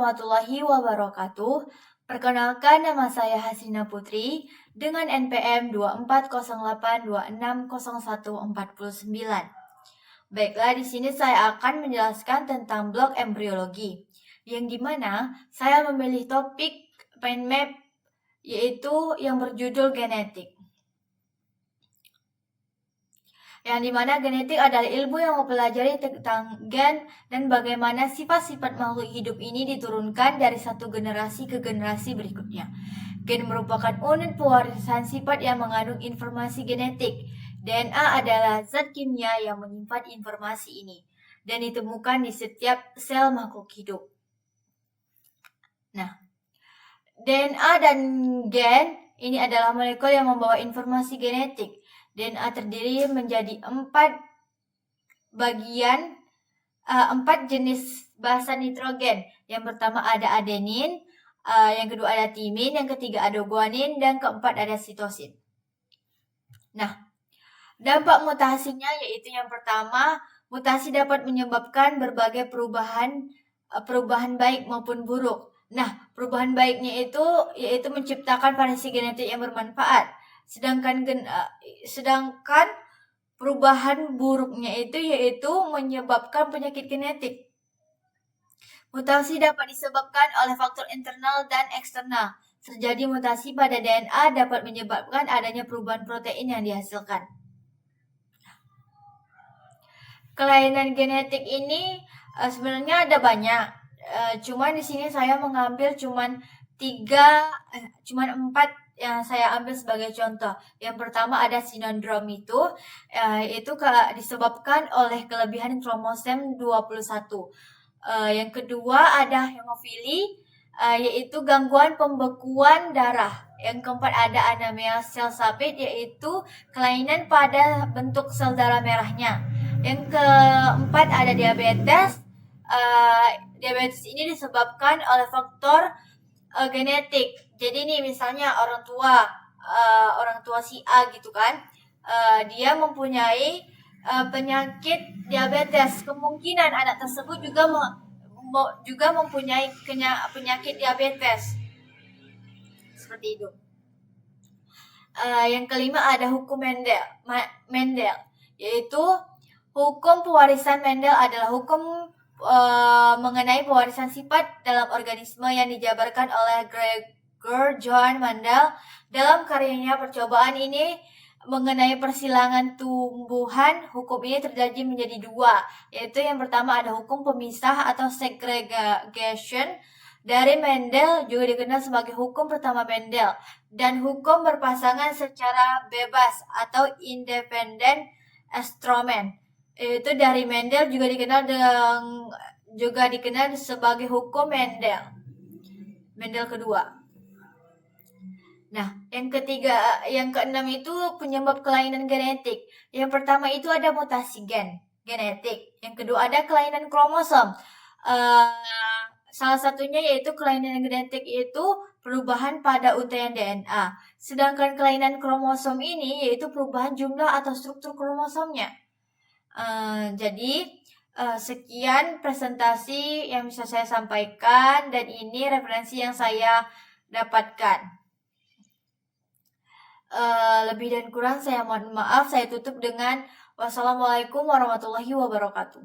warahmatullahi wabarakatuh. Perkenalkan, nama saya Hasrina Putri dengan NPM 2408260149. Baiklah, di sini saya akan menjelaskan tentang blok embriologi, yang dimana saya memilih topik mind map, yaitu yang berjudul genetik. Yang dimana genetik adalah ilmu yang mempelajari tentang gen dan bagaimana sifat-sifat makhluk hidup ini diturunkan dari satu generasi ke generasi berikutnya. Gen merupakan unit pewarisan sifat yang mengandung informasi genetik. DNA adalah zat kimia yang menyimpan informasi ini dan ditemukan di setiap sel makhluk hidup. Nah, DNA dan gen ini adalah molekul yang membawa informasi genetik. DNA terdiri menjadi 4 jenis basa nitrogen. Yang pertama ada adenin, yang kedua ada timin, yang ketiga ada guanin, dan keempat ada sitosin. Nah, dampak mutasinya yaitu yang pertama, mutasi dapat menyebabkan berbagai perubahan baik maupun buruk. Nah, perubahan baiknya itu yaitu menciptakan variasi genetik yang bermanfaat. Sedangkan perubahan buruknya itu yaitu menyebabkan penyakit genetik. Mutasi dapat disebabkan oleh faktor internal dan eksternal. Terjadi mutasi pada DNA dapat menyebabkan adanya perubahan protein yang dihasilkan. Kelainan genetik ini sebenarnya ada banyak. Cuman di sini saya mengambil cuman 4 yang saya ambil sebagai contoh. Yang pertama ada sinondrom itu disebabkan oleh kelebihan kromosom 21. Yang kedua ada hemofili, yaitu gangguan pembekuan darah. Yang keempat ada anemia sel sapit, yaitu kelainan pada bentuk sel darah merahnya. Yang keempat ada diabetes. Diabetes ini disebabkan oleh faktor genetik. Jadi nih misalnya orang tua si A gitu kan, dia mempunyai penyakit diabetes. Kemungkinan anak tersebut juga mempunyai penyakit diabetes. Seperti itu. Yang kelima ada hukum Mendel, yaitu hukum pewarisan Mendel adalah hukum mengenai pewarisan sifat dalam organisme yang dijabarkan oleh Gregor Johann Mendel dalam karyanya Percobaan ini mengenai persilangan tumbuhan. Hukum ini terbagi menjadi 2, yaitu yang pertama ada hukum pemisah atau segregation dari Mendel, juga dikenal sebagai hukum pertama Mendel, dan hukum berpasangan secara bebas atau independent Stroman. Itu dari Mendel juga dikenal sebagai hukum Mendel kedua. Nah, yang keenam itu penyebab kelainan genetik. Yang pertama itu ada mutasi genetik. Yang kedua ada kelainan kromosom. Salah satunya yaitu kelainan genetik itu perubahan pada untaian DNA. Sedangkan kelainan kromosom ini yaitu perubahan jumlah atau struktur kromosomnya. Jadi sekian presentasi yang bisa saya sampaikan, dan ini referensi yang saya dapatkan. Lebih dan kurang saya mohon maaf. Saya tutup dengan wassalamualaikum warahmatullahi wabarakatuh.